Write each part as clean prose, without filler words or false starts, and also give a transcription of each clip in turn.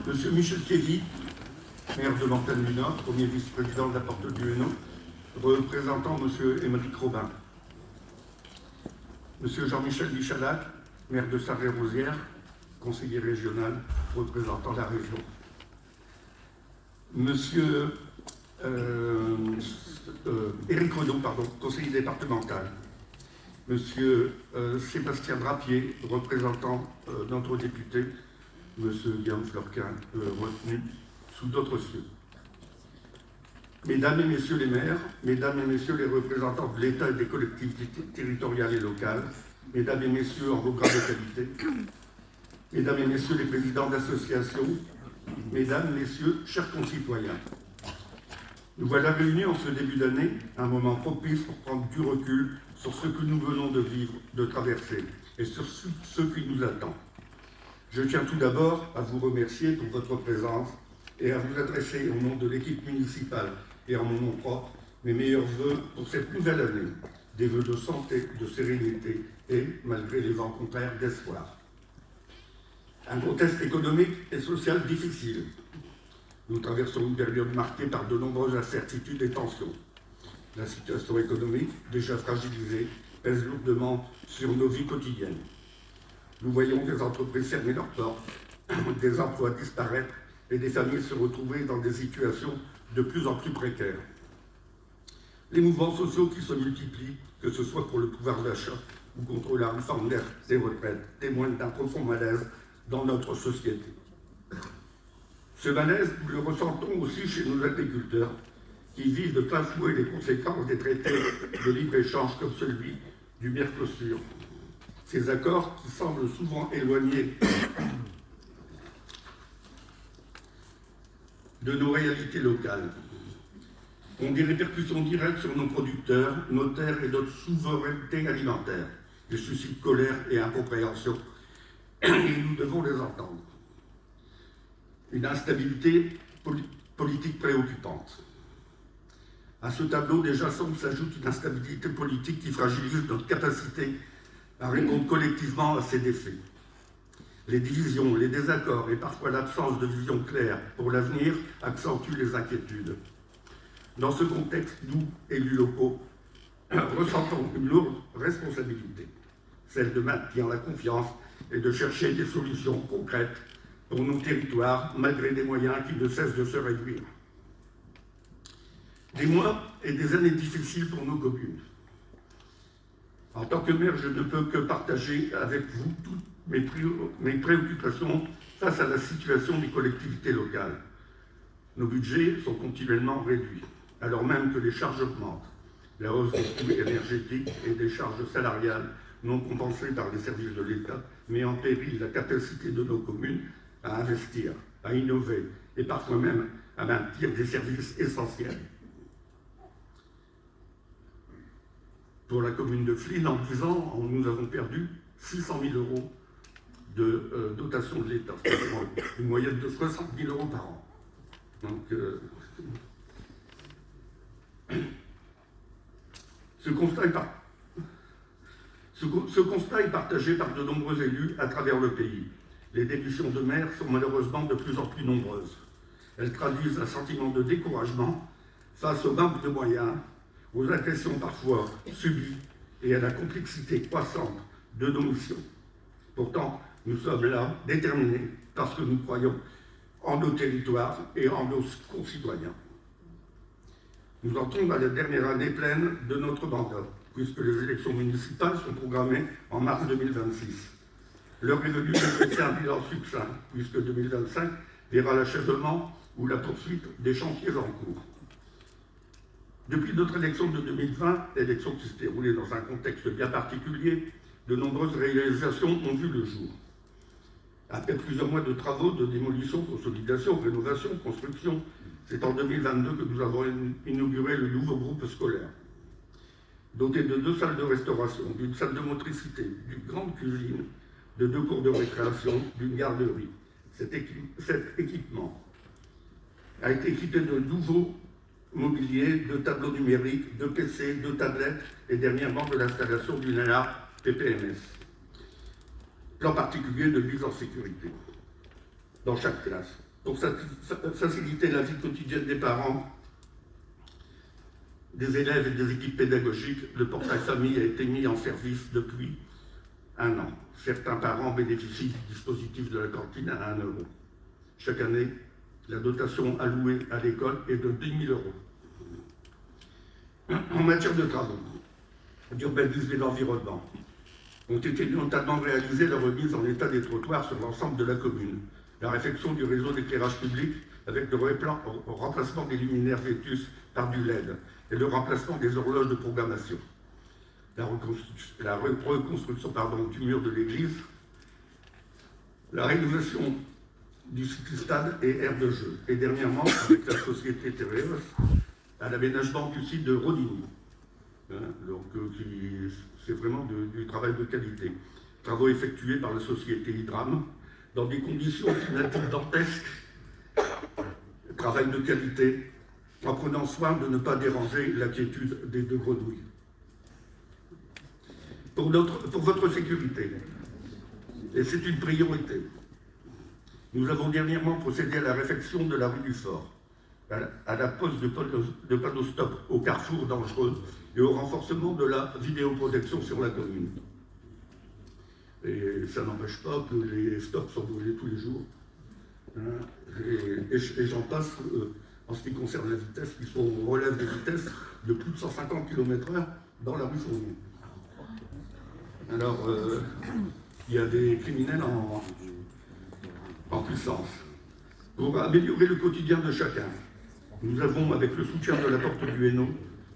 Monsieur Michel Kévy, maire de Mortagne du Nord, premier vice-président de la Porte du Hainaut, représentant Monsieur Émeric Robin. Monsieur Jean-Michel Michalak, maire de Sarré-Rosières, conseiller régional, représentant la région. Monsieur Éric Renaud, conseiller départemental. Monsieur Sébastien Drapier, représentant notre député, Monsieur Guillaume Florquin, retenu sous d'autres cieux. Mesdames et Messieurs les maires, Mesdames et Messieurs les représentants de l'État et des collectivités territoriales et locales, Mesdames et Messieurs en vos grades de qualité, Mesdames et Messieurs les présidents d'associations, Mesdames, Messieurs, chers concitoyens, nous voilà réunis en ce début d'année, un moment propice pour prendre du recul sur ce que nous venons de vivre, de traverser, et sur ce qui nous attend. Je tiens tout d'abord à vous remercier pour votre présence et à vous adresser au nom de l'équipe municipale et en mon nom propre mes meilleurs vœux pour cette nouvelle année, des vœux de santé, de sérénité et, malgré les vents contraires, d'espoir. Un contexte économique et social difficile. Nous traversons une période marquée par de nombreuses incertitudes et tensions. La situation économique, déjà fragilisée, pèse lourdement sur nos vies quotidiennes. Nous voyons des entreprises fermer leurs portes, des emplois disparaître et des familles se retrouver dans des situations de plus en plus précaires. Les mouvements sociaux qui se multiplient, que ce soit pour le pouvoir d'achat ou contre la réforme des retraites, témoignent d'un profond malaise dans notre société. Ce malaise, nous le ressentons aussi chez nos agriculteurs, qui vivent de plein fouet les conséquences des traités de libre-échange comme celui du Mercosur. Ces accords qui semblent souvent éloignés de nos réalités locales ont des répercussions directes sur nos producteurs, nos terres et notre souveraineté alimentaire. Ils suscitent colère et incompréhension et nous devons les entendre. Une instabilité politique préoccupante. À ce tableau déjà sombre s'ajoute une instabilité politique qui fragilise notre capacité à répondre collectivement à ces défis. Les divisions, les désaccords et parfois l'absence de vision claire pour l'avenir accentuent les inquiétudes. Dans ce contexte, nous, élus locaux, ressentons une lourde responsabilité, celle de maintenir la confiance et de chercher des solutions concrètes pour nos territoires, malgré des moyens qui ne cessent de se réduire. Des mois et des années difficiles pour nos communes. En tant que maire, je ne peux que partager avec vous toutes mes préoccupations face à la situation des collectivités locales. Nos budgets sont continuellement réduits, alors même que les charges augmentent. La hausse des coûts énergétiques et des charges salariales non compensées par les services de l'État met en péril la capacité de nos communes à investir, à innover et parfois même à maintenir des services essentiels. Pour la commune de Flins, en 10 ans, nous avons perdu 600 000 euros de dotation de l'État, c'est-à-dire une moyenne de 60 000 euros par an. Donc, ce constat est partagé par de nombreux élus à travers le pays. Les démissions de maires sont malheureusement de plus en plus nombreuses. Elles traduisent un sentiment de découragement face au manque de moyens, aux agressions parfois subies et à la complexité croissante de nos missions. Pourtant, nous sommes là, déterminés, parce que nous croyons en nos territoires et en nos concitoyens. Nous entrons à la dernière année pleine de notre mandat, puisque les élections municipales sont programmées en mars 2026. L'heure est venue de dresser un bilan succinct, puisque 2025 verra l'achèvement ou la poursuite des chantiers en cours. Depuis notre élection de 2020, élection qui s'est déroulée dans un contexte bien particulier, de nombreuses réalisations ont vu le jour. Après plusieurs mois de travaux de démolition, consolidation, rénovation, construction, c'est en 2022 que nous avons inauguré le nouveau groupe scolaire. Doté de 2 salles de restauration, d'une salle de motricité, d'une grande cuisine, de 2 cours de récréation, d'une garderie. Cet équipement a été équipé de nouveaux mobilier, de tableaux numériques, de PC, de tablettes et dernièrement de l'installation d'une alarme PPMS. Plan particulier de mise en sécurité dans chaque classe. Pour faciliter la vie quotidienne des parents, des élèves et des équipes pédagogiques, le portail famille a été mis en service depuis 1 an. Certains parents bénéficient du dispositif de la cantine à 1 euro. Chaque année, la dotation allouée à l'école est de 10 000 euros. En matière de travaux, d'urbanisme et d'environnement, ont été notamment réalisées la remise en état des trottoirs sur l'ensemble de la commune, la réfection du réseau d'éclairage public avec le remplacement des luminaires vétus par du LED et le remplacement des horloges de programmation, la reconstruction du mur de l'église, la rénovation du cyclostade et aire de jeu, et dernièrement, avec la société Thérèse, à l'aménagement du site de Rodini. Donc, c'est vraiment du travail de qualité. Travaux effectués par la société Hydram, dans des conditions climatiques dantesques, travail de qualité, en prenant soin de ne pas déranger la quiétude des 2 grenouilles. Pour votre sécurité, et c'est une priorité, nous avons dernièrement procédé à la réfection de la rue du Fort, à la pose de panneaux stop au carrefour dangereux et au renforcement de la vidéoprotection sur la commune. Et ça n'empêche pas que les stops sont brûlés tous les jours. Et j'en passe en ce qui concerne la vitesse, puisqu'on relève des vitesses de plus de 150 km/h dans la rue Fournier. Alors, il y a des criminels en puissance. Pour améliorer le quotidien de chacun, nous avons, avec le soutien de la Porte du Hainaut,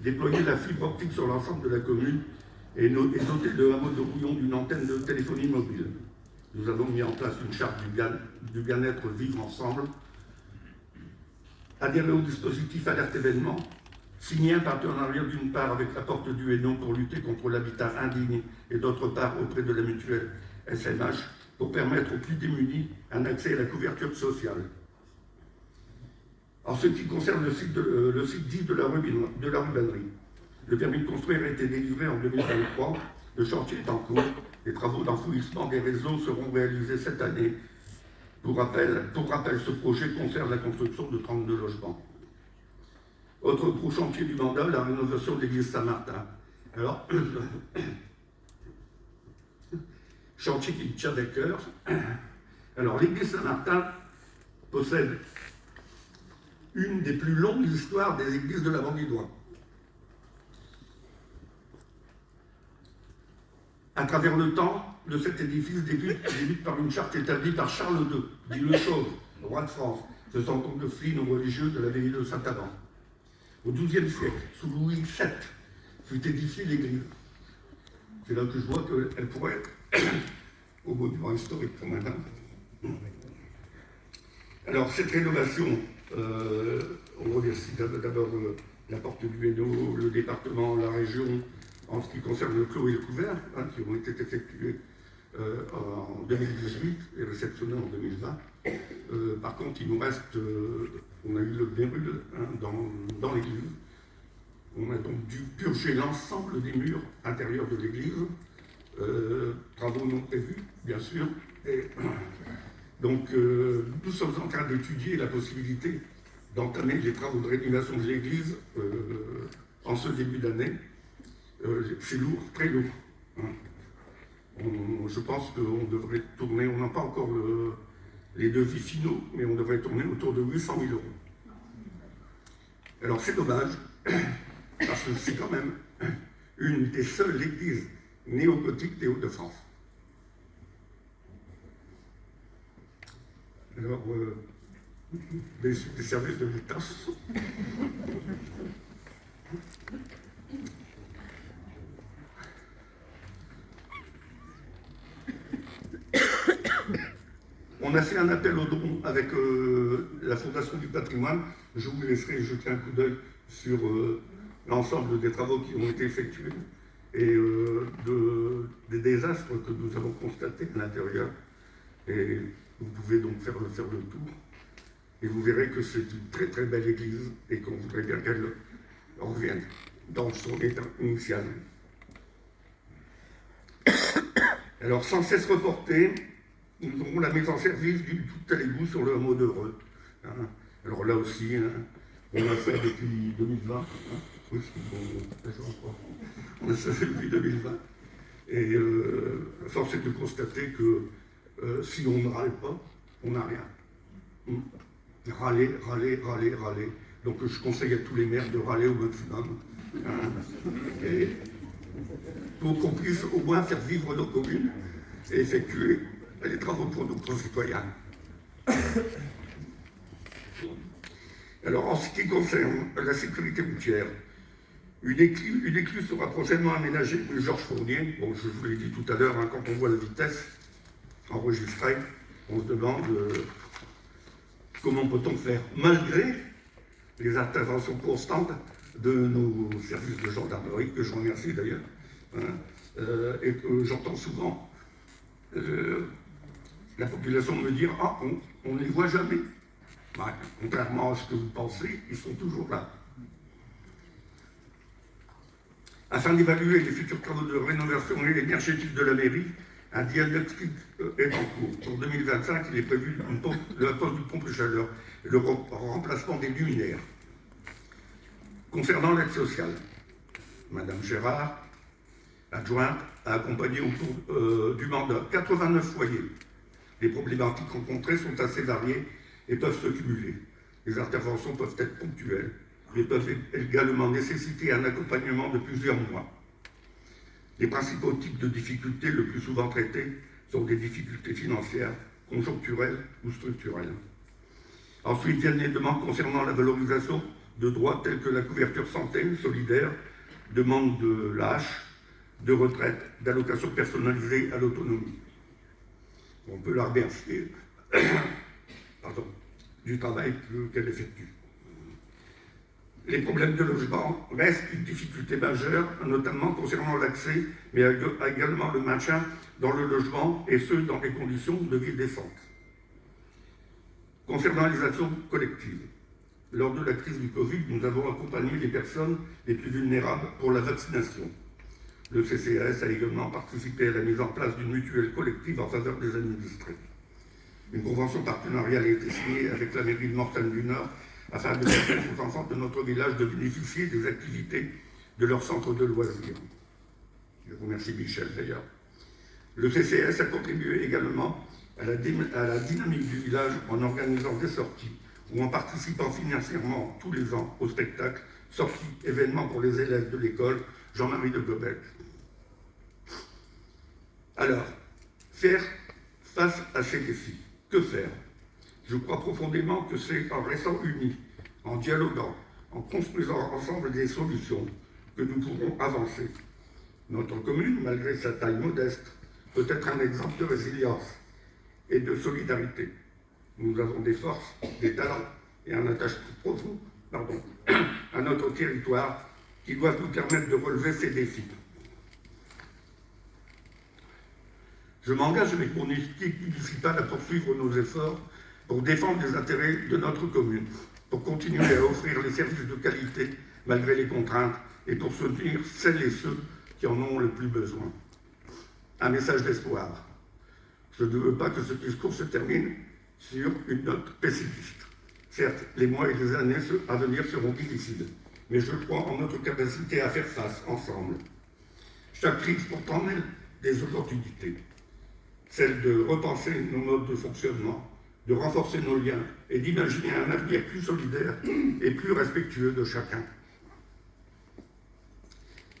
déployé la fibre optique sur l'ensemble de la commune et doté le hameau de Rouillon d'une antenne de téléphonie mobile. Nous avons mis en place une charte du bien-être vivre ensemble, adhéré au dispositif Alerte Événement, signé un partenariat d'une part avec la Porte du Hainaut pour lutter contre l'habitat indigne et d'autre part auprès de la mutuelle SMH pour permettre aux plus démunis un accès à la couverture sociale. En ce qui concerne le site dit de la rubannerie, le permis de construire a été délivré en 2023, le chantier est en cours, les travaux d'enfouissement des réseaux seront réalisés cette année. Pour rappel, ce projet concerne la construction de 32 logements. Autre gros chantier du mandat, la rénovation de l'église Saint-Martin. Alors, chantier qui me tient à cœur. Alors, l'église Saint-Martin possède une des plus longues histoires des églises de la Vendée-Doigt. À travers le temps de cet édifice débute par une charte établie par Charles II, dit Le Chauve, roi de France, se sentant de flics aux religieux de l'abbaye de Saint-Amand. Au XIIe siècle, sous Louis VII, fut édifiée l'église. C'est là que je vois qu'elle pourrait être au monument historique pour maintenant. Alors, cette rénovation, on remercie d'abord la Porte du Hainaut, le département, la région, en ce qui concerne le clos et le couvert, qui ont été effectués en 2018 et réceptionnés en 2020. Par contre, il nous reste, on a eu le brûle dans l'église. On a donc dû purger l'ensemble des murs intérieurs de l'église, travaux non prévus, bien sûr. Et donc, nous sommes en train d'étudier la possibilité d'entamer les travaux de rénovation de l'église en ce début d'année. C'est lourd, très lourd. Je pense qu'on devrait tourner, on n'a pas encore les devis finaux, mais on devrait tourner autour de 800 000 euros. Alors c'est dommage, parce que c'est quand même une des seules églises néogothiques des Hauts-de-France. Alors, des services de l'État. On a fait un appel au don avec la Fondation du patrimoine. Je vous laisserai jeter un coup d'œil sur l'ensemble des travaux qui ont été effectués et des désastres que nous avons constatés à l'intérieur. Et vous pouvez donc faire le tour. Et vous verrez que c'est une très très belle église et qu'on voudrait bien qu'elle revienne dans son état initial. Alors sans cesse reportée, nous aurons la mise en service du tout à l'égout sur le hameau d'Heureux. Hein. Alors là aussi, hein, on a ça depuis 2020. Hein. Oui, on a ça depuis 2020. Et force est de constater que si on ne râle pas, on n'a rien. Râler, râler, râler, râler. Donc je conseille à tous les maires de râler au maximum. Hein. Et pour qu'on puisse au moins faire vivre nos communes et effectuer les travaux pour nos concitoyens. Alors en ce qui concerne la sécurité routière, une écluse sera prochainement aménagée rue Georges Fournier. Bon, je vous l'ai dit tout à l'heure, hein, quand on voit la vitesse enregistrée, on se demande comment peut-on faire, malgré les interventions constantes de nos services de gendarmerie, que je remercie d'ailleurs, hein, et que j'entends souvent la population me dire « Ah, on ne les voit jamais ». Ouais, contrairement à ce que vous pensez, ils sont toujours là. Afin d'évaluer les futurs travaux de rénovation énergétique de la mairie, un diagnostic est en cours. Pour 2025, il est prévu la pose du pompe de chaleur et le remplacement des luminaires. Concernant l'aide sociale, Madame Gérard, adjointe, a accompagné au cours du mandat 89 foyers. Les problématiques rencontrées sont assez variées et peuvent se cumuler. Les interventions peuvent être ponctuelles, mais peuvent également nécessiter un accompagnement de plusieurs mois. Les principaux types de difficultés le plus souvent traitées sont des difficultés financières, conjoncturelles ou structurelles. Ensuite viennent les demandes concernant la valorisation de droits tels que la couverture santé solidaire, demande de l'âge, de retraite, d'allocation personnalisée à l'autonomie. On peut la remercier du travail qu'elle effectue. Les problèmes de logement restent une difficulté majeure, notamment concernant l'accès, mais également le maintien dans le logement, et ce, dans des conditions de vie décentes. Concernant les actions collectives, lors de la crise du Covid, nous avons accompagné les personnes les plus vulnérables pour la vaccination. Le CCAS a également participé à la mise en place d'une mutuelle collective en faveur des administrés. Une convention partenariale a été signée avec la mairie de Mortagne du Nord afin de permettre aux enfants de notre village de bénéficier des activités de leur centre de loisirs. Je remercie Michel d'ailleurs. Le CCS a contribué également à la dynamique du village en organisant des sorties ou en participant financièrement tous les ans au spectacle, sorties, événements pour les élèves de l'école Jean-Marie de Gobet. Alors, faire face à ces défis, que faire? Je crois profondément que c'est en restant unis, en dialoguant, en construisant ensemble des solutions que nous pourrons avancer. Notre commune, malgré sa taille modeste, peut être un exemple de résilience et de solidarité. Nous avons des forces, des talents et un attachement profond à notre territoire qui doivent nous permettre de relever ces défis. Je m'engage avec mon équipe municipale à poursuivre nos efforts pour défendre les intérêts de notre commune, pour continuer à offrir les services de qualité malgré les contraintes et pour soutenir celles et ceux qui en ont le plus besoin. Un message d'espoir. Je ne veux pas que ce discours se termine sur une note pessimiste. Certes, les mois et les années à venir seront difficiles, mais je crois en notre capacité à faire face ensemble. Chaque crise porte en elle des opportunités. Celle de repenser nos modes de fonctionnement, de renforcer nos liens et d'imaginer un avenir plus solidaire et plus respectueux de chacun.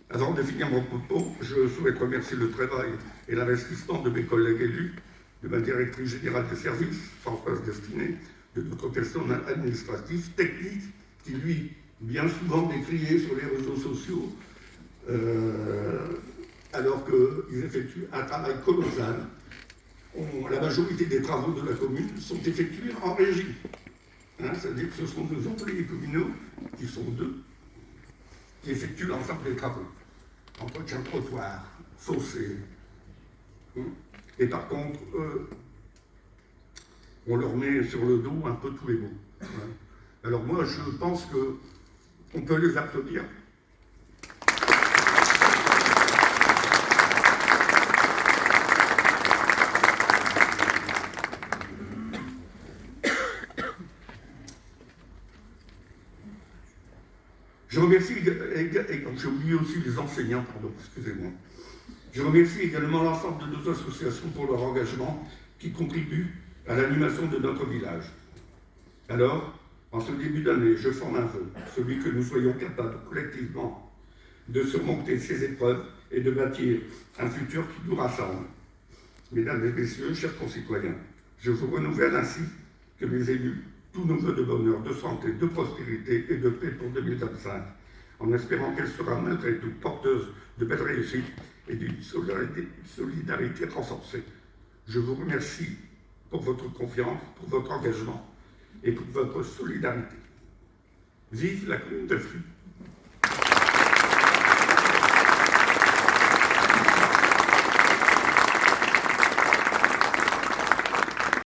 Avant de finir mon propos, je souhaite remercier le travail et l'investissement de mes collègues élus, de ma directrice générale des services, Françoise Destiné, de notre personnel administratif, technique, qui lui, bien souvent décrié sur les réseaux sociaux, alors qu'ils effectuent un travail colossal. La majorité des travaux de la commune sont effectués en régie. C'est-à-dire que ce sont nos employés communaux, qui sont deux, qui effectuent l'ensemble des travaux. Entretien de trottoir, fossé. Et par contre, on leur met sur le dos un peu tous les mots. Alors moi, je pense qu'on peut les applaudir. Je remercie, j'ai oublié aussi les enseignants, pardon, excusez-moi. Je remercie également l'ensemble de nos associations pour leur engagement qui contribue à l'animation de notre village. Alors, en ce début d'année, je forme un vœu, celui que nous soyons capables collectivement de surmonter ces épreuves et de bâtir un futur qui nous rassemble. Mesdames et messieurs, chers concitoyens, je vous renouvelle ainsi que mes élus tous nos vœux de bonheur, de santé, de prospérité et de paix pour 2025, en espérant qu'elle sera malgré tout porteuse de belles réussites et d'une solidarité renforcée. Je vous remercie pour votre confiance, pour votre engagement et pour votre solidarité. Vive la commune de Flux!